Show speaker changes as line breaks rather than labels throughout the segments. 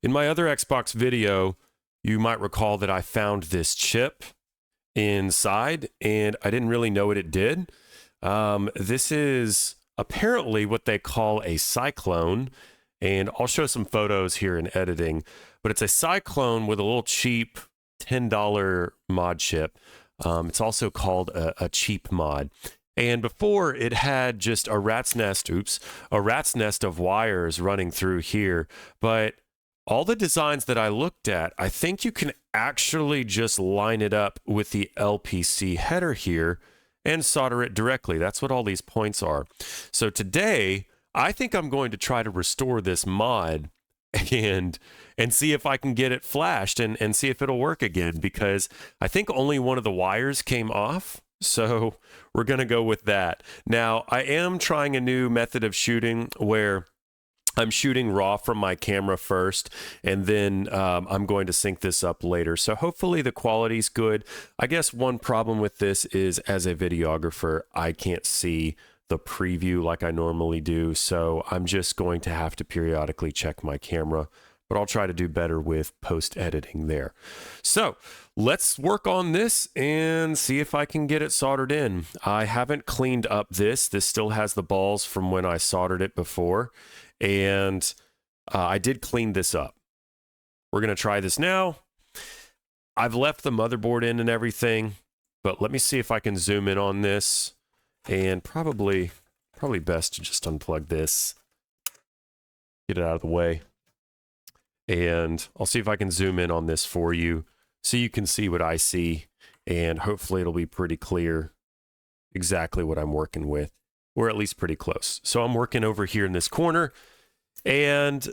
In my other Xbox video, you might recall that I found this chip inside, and I didn't really know what it did. This is apparently what they call a cyclone, and I'll show some photos here in editing, but it's a cyclone with a little cheap $10 mod chip. It's also called a cheap mod. And before, it had just a rat's nest of wires running through here. But all the designs that I looked at, I think you can actually just line it up with the LPC header here and solder it directly. That's what all these points are. So today, I think I'm going to try to restore this mod and see if I can get it flashed and see if it'll work again, because I think only one of the wires came off. So we're going to go with that. Now, I am trying a new method of shooting where I'm shooting raw from my camera first, and then I'm going to sync this up later. So hopefully the quality's good. I guess one problem with this is, as a videographer, I can't see the preview like I normally do. So I'm just going to have to periodically check my camera, but I'll try to do better with post-editing there. So let's work on this and see if I can get it soldered in. I haven't cleaned up this. This still has the balls from when I soldered it before. And I did clean this up. We're going to try this now. I've left the motherboard in and everything, but let me see if I can zoom in on this. And probably best to just unplug this, get it out of the way. And I'll see if I can zoom in on this for you so you can see what I see, and hopefully it'll be pretty clear exactly what I'm working with, or at least pretty close. So I'm working over here in this corner, and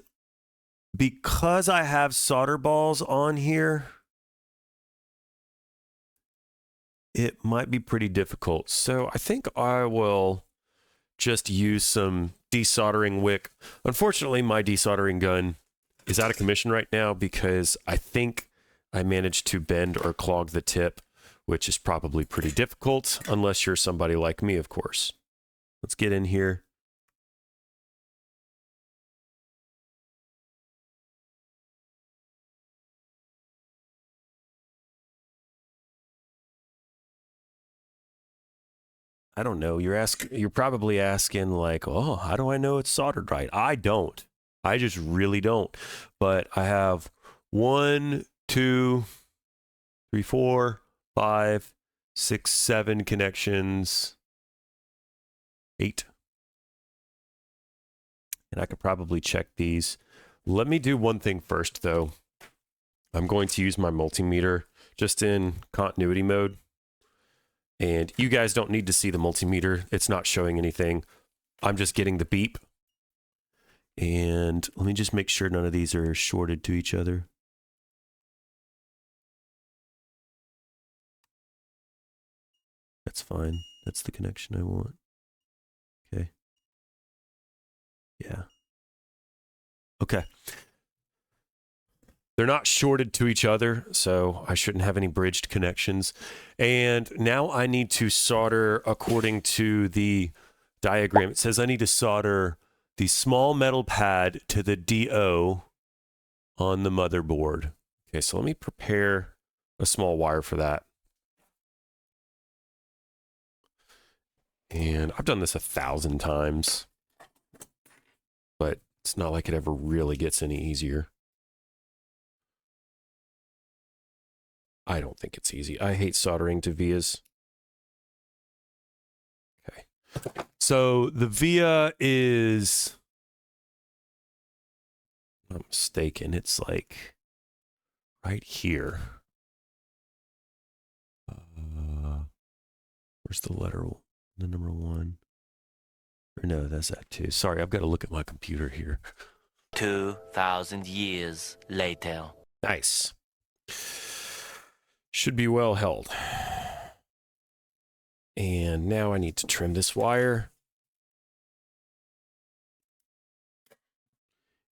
because I have solder balls on here, it might be pretty difficult. So I think I will just use some desoldering wick. Unfortunately, my desoldering gun is out of commission right now because I think I managed to bend or clog the tip, which is probably pretty difficult unless you're somebody like me, of course. Let's get in here. I don't know. You're probably asking like, oh, how do I know it's soldered right? I don't. I just really don't. But I have 1, 2, 3, 4, 5, 6, 7 connections. 8. And I could probably check these. Let me do one thing first, though. I'm going to use my multimeter just in continuity mode. And you guys don't need to see the multimeter. It's not showing anything. I'm just getting the beep. And let me just make sure none of these are shorted to each other. That's fine. That's the connection I want. Okay. Yeah. Okay. They're not shorted to each other, so I shouldn't have any bridged connections. And now I need to solder according to the diagram. It says I need to solder the small metal pad to the DO on the motherboard. Okay, so let me prepare a small wire for that. And I've done this 1,000 times, but it's not like it ever really gets any easier. I don't think it's easy. I hate soldering to vias. Okay. So the via is, if I'm not mistaken, it's like right here. Where's the letter, the number 1? Or no, that's that too. Sorry, I've got to look at my computer here.
2,000 years later.
Nice. Should be well held. And now I need to trim this wire.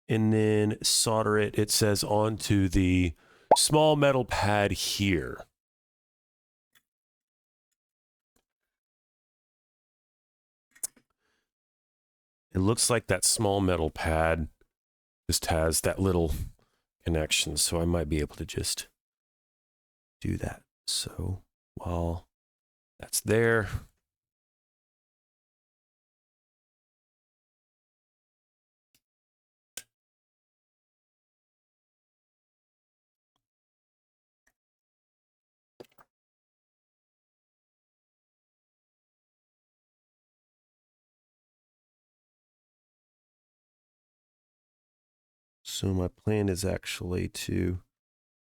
And then solder it, it says, onto the small metal pad here. It looks like that small metal pad just has that little connections, so I might be able to just do that. So while that's there, so my plan is actually to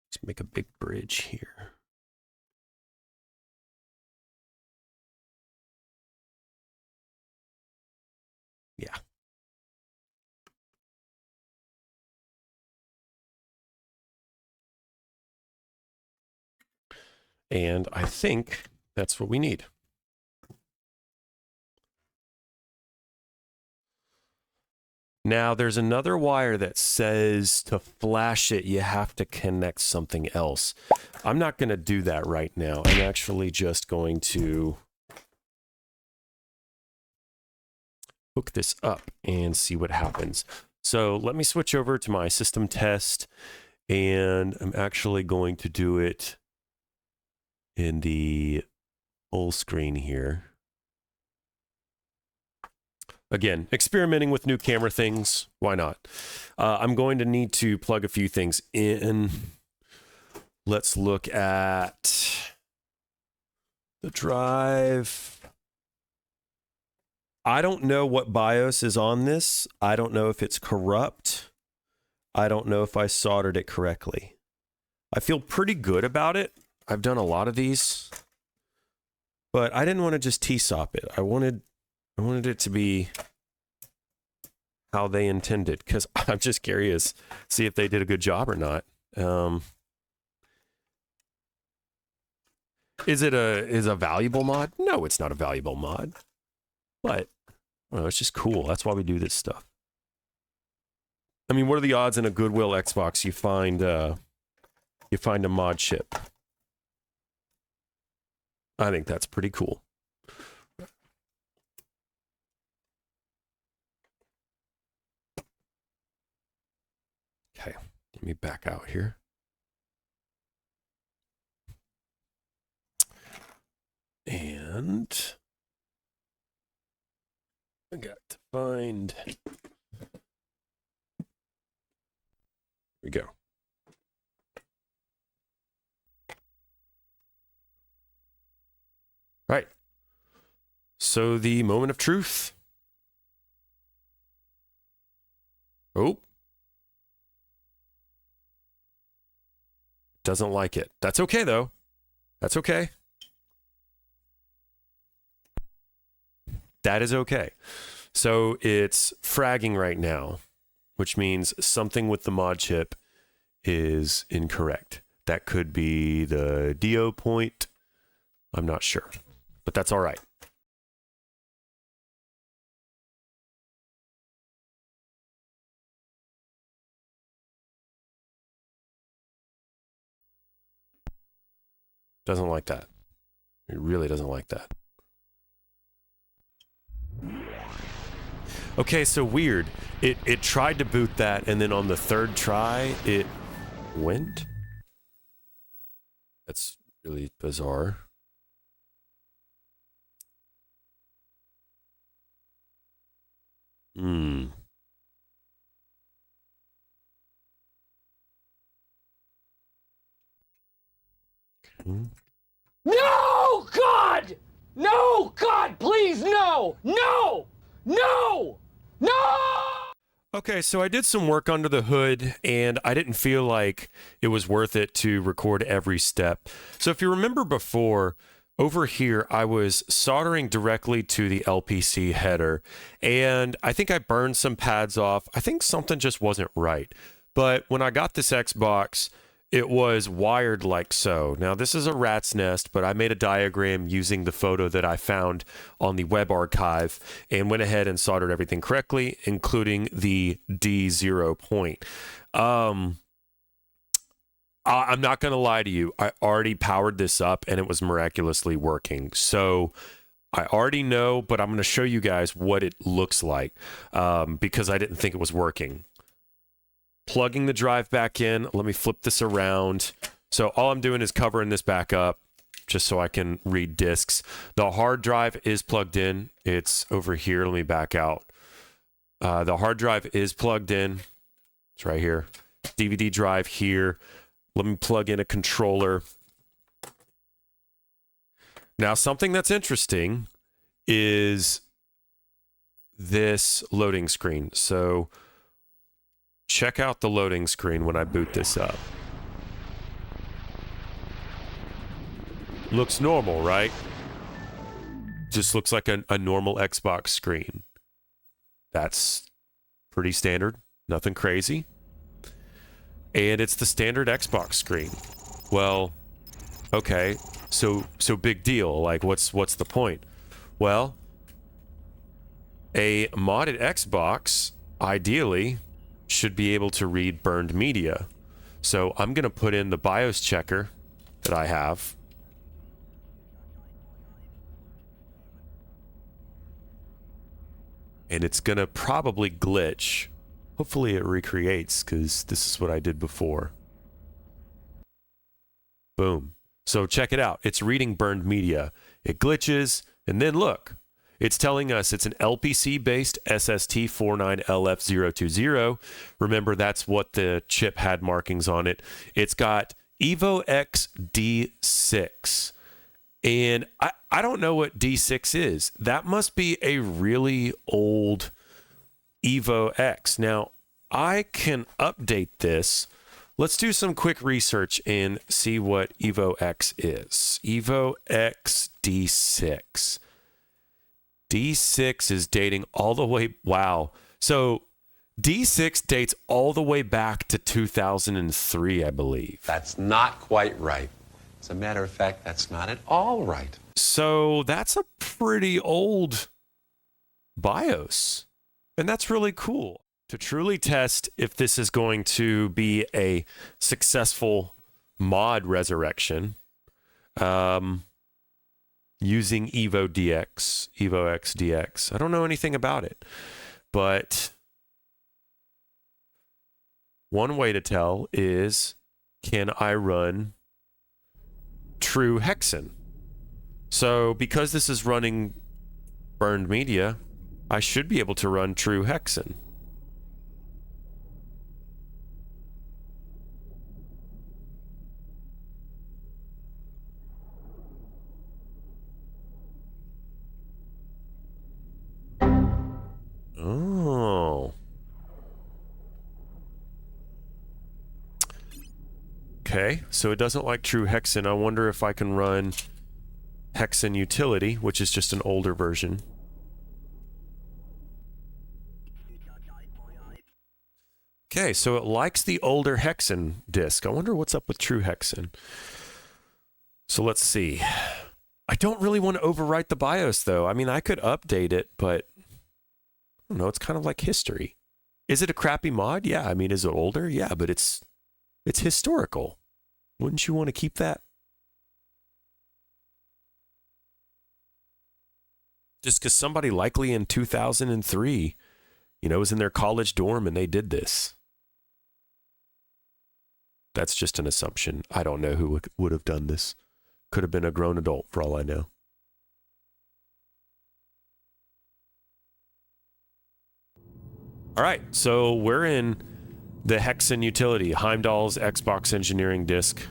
let's make a big bridge here. Yeah. And I think that's what we need. Now, there's another wire that says to flash it, you have to connect something else. I'm not going to do that right now. I'm actually just going to hook this up and see what happens. So let me switch over to my system test, and I'm actually going to do it in the full screen here. Again, experimenting with new camera things. Why not? I'm going to need to plug a few things in. Let's look at the drive. I don't know what BIOS is on this. I don't know if it's corrupt. I don't know if I soldered it correctly. I feel pretty good about it. I've done a lot of these, but I didn't want to just T-SOP it. I wanted it to be how they intended, because I'm just curious, see if they did a good job or not. Is a valuable mod? No, it's not a valuable mod, but well, it's just cool. That's why we do this stuff. I mean, what are the odds in a Goodwill Xbox you find a mod chip? I think that's pretty cool. Okay, let me back out here. And I got to find. Here we go. Right. So the moment of truth. Oh. Doesn't like it. That's okay, though. That's okay. That is okay. So it's fragging right now, which means something with the mod chip is incorrect. That could be the D0 point. I'm not sure, but that's all right. Doesn't like that. It really doesn't like that. Okay, so weird. It tried to boot that, and then on the third try, it went. That's really bizarre. Hmm. Okay.
No, God! No, God, please, no! No! No! No!
Okay, so I did some work under the hood, and I didn't feel like it was worth it to record every step. So if you remember before, over here, I was soldering directly to the LPC header, and I think I burned some pads off. I think something just wasn't right. But when I got this Xbox, it was wired like so. Now, this is a rat's nest, but I made a diagram using the photo that I found on the web archive and went ahead and soldered everything correctly, including the D0 point. I'm not going to lie to you. I already powered this up and it was miraculously working. So I already know, but I'm going to show you guys what it looks like because I didn't think it was working. plugging the drive back in. Let me flip this around. So all I'm doing is covering this back up just so I can read discs. The hard drive is plugged in. It's over here. Let me back out. The hard drive is plugged in. It's right here. DVD drive here. Let me plug in a controller. Now, something that's interesting is this loading screen. So check out the loading screen when I boot this up. Looks normal, right? Just looks like a normal Xbox screen. That's pretty standard. Nothing crazy. And it's the standard Xbox screen. Well, okay. So big deal. Like, what's the point? Well, a modded Xbox ideally should be able to read burned media. So I'm going to put in the BIOS checker that I have. And it's going to probably glitch. Hopefully it recreates, because this is what I did before. Boom. So check it out. It's reading burned media. It glitches, and then look. It's telling us it's an LPC-based SST49LF020. Remember, that's what the chip had markings on it. It's got EvoX D6. And I don't know what D6 is. That must be a really old EvoX. Now, I can update this. Let's do some quick research and see what EvoX is. EvoX D6. D6 is dating all the way... Wow. So D6 dates all the way back to 2003, I believe.
That's not quite right. As a matter of fact, that's not at all right.
So that's a pretty old BIOS. And that's really cool. To truly test if this is going to be a successful mod resurrection, using EvoX DX. I don't know anything about it, but one way to tell is, can I run true HeXen? So because this is running burned media, I should be able to run true HeXen. Oh. Okay, so it doesn't like true HeXen. I wonder if I can run HeXen Utility, which is just an older version. Okay, so it likes the older HeXen disk. I wonder what's up with true HeXen. So let's see. I don't really want to overwrite the BIOS, though. I mean, I could update it, but I don't know. It's kind of like history. Is it a crappy mod? Yeah. I mean, is it older? Yeah, but it's historical. Wouldn't you want to keep that? Just because somebody likely in 2003, was in their college dorm and they did this. That's just an assumption. I don't know who would have done this. Could have been a grown adult for all I know. All right, so we're in the HeXen utility, Heimdall's Xbox engineering disk,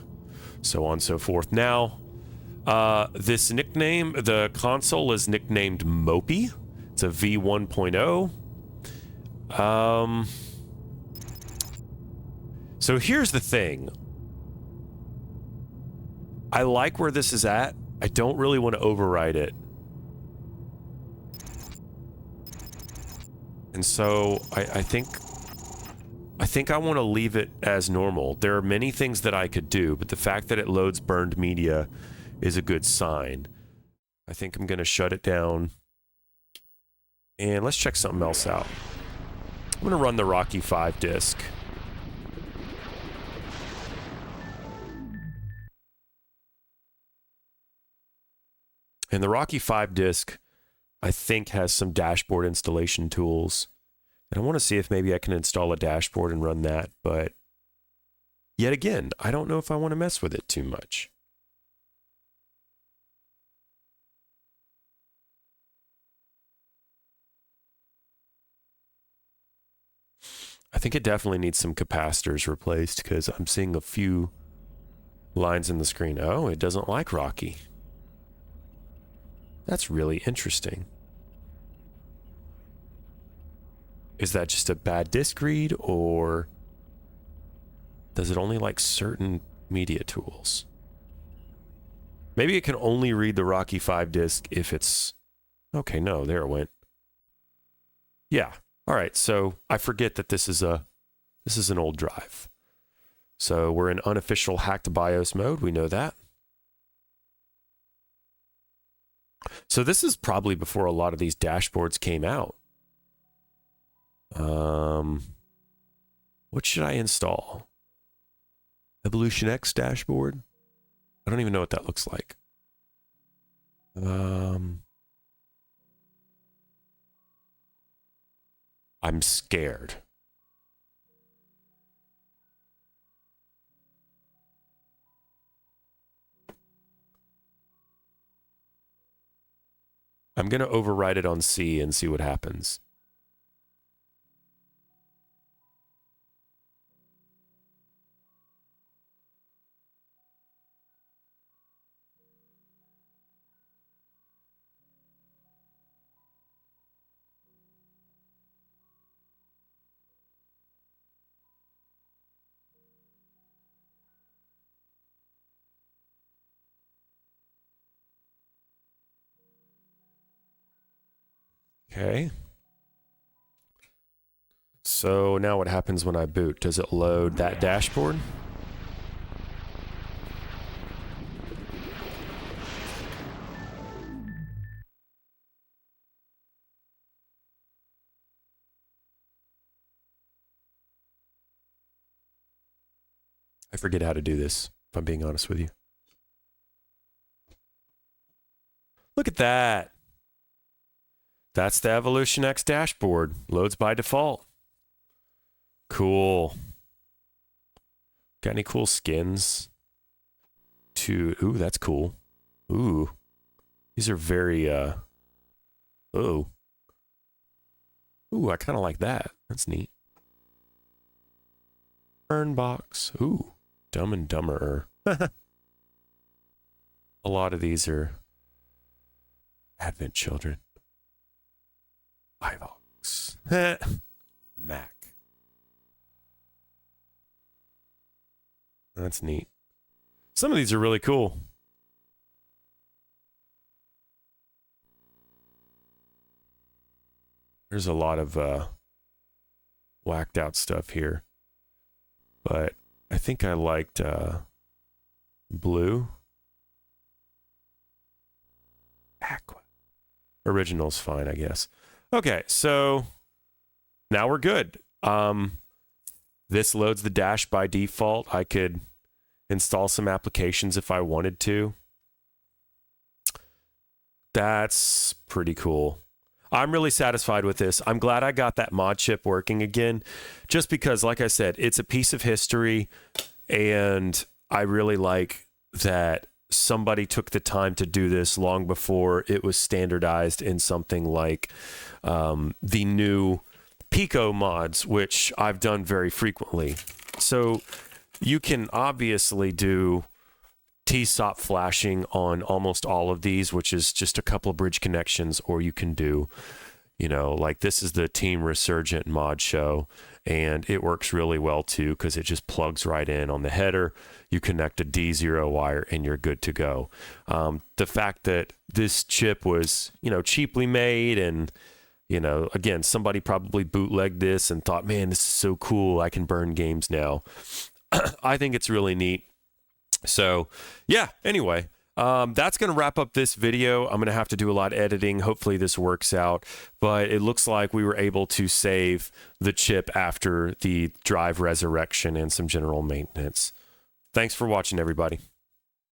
so on and so forth. Now, this nickname, the console is nicknamed Mopey. It's a V1.0. So here's the thing. I like where this is at. I don't really want to override it. And so I think I want to leave it as normal. There are many things that I could do, but the fact that it loads burned media is a good sign. I think I'm going to shut it down. And let's check something else out. I'm going to run the Rocky 5 disk. And the Rocky 5 disk, I think, has some dashboard installation tools. And I want to see if maybe I can install a dashboard and run that, but yet again, I don't know if I want to mess with it too much. I think it definitely needs some capacitors replaced because I'm seeing a few lines in the screen. Oh, it doesn't like Rocky. That's really interesting. Is that just a bad disk read, or does it only like certain media tools? Maybe it can only read the Rocky 5 disk if it's... Okay, no, there it went. Yeah. All right, so I forget that this is an old drive. So we're in unofficial hacked BIOS mode. We know that. So this is probably before a lot of these dashboards came out. What should I install? Evolution X dashboard? I don't even know what that looks like. I'm scared. I'm going to override it on C and see what happens. Okay. So now what happens when I boot? Does it load that dashboard? I forget how to do this, if I'm being honest with you. Look at that. That's the Evolution X dashboard. Loads by default. Cool. Got any cool skins? Ooh, that's cool. Ooh. These are very, Ooh, I kind of like that. That's neat. Burn box. Ooh. Dumb and Dumber. A lot of these are Advent Children. EvoX. Mac. That's neat. Some of these are really cool. There's a lot of whacked out stuff here. But I think I liked blue. Aqua. Original's fine, I guess. Okay, so now we're good. This loads the dash by default. I could install some applications if I wanted to. That's pretty cool. I'm really satisfied with this. I'm glad I got that mod chip working again, just because, like I said, it's a piece of history, and I really like that somebody took the time to do this long before it was standardized in something like the new Pico mods, which I've done very frequently. So you can obviously do TSOP flashing on almost all of these, which is just a couple of bridge connections, or you can do, you know, like this is the Team Resurgent mod show, and it works really well too because it just plugs right in on the header. You connect a D0 wire and you're good to go. The fact that this chip was, you know, cheaply made, and, you know, again, somebody probably bootlegged this and thought, man, this is so cool, I can burn games now. I think it's really neat. So yeah, anyway, that's going to wrap up this video. I'm going to have to do a lot of editing. Hopefully this works out, but it looks like we were able to save the chip after the drive resurrection and some general maintenance. Thanks for watching, everybody.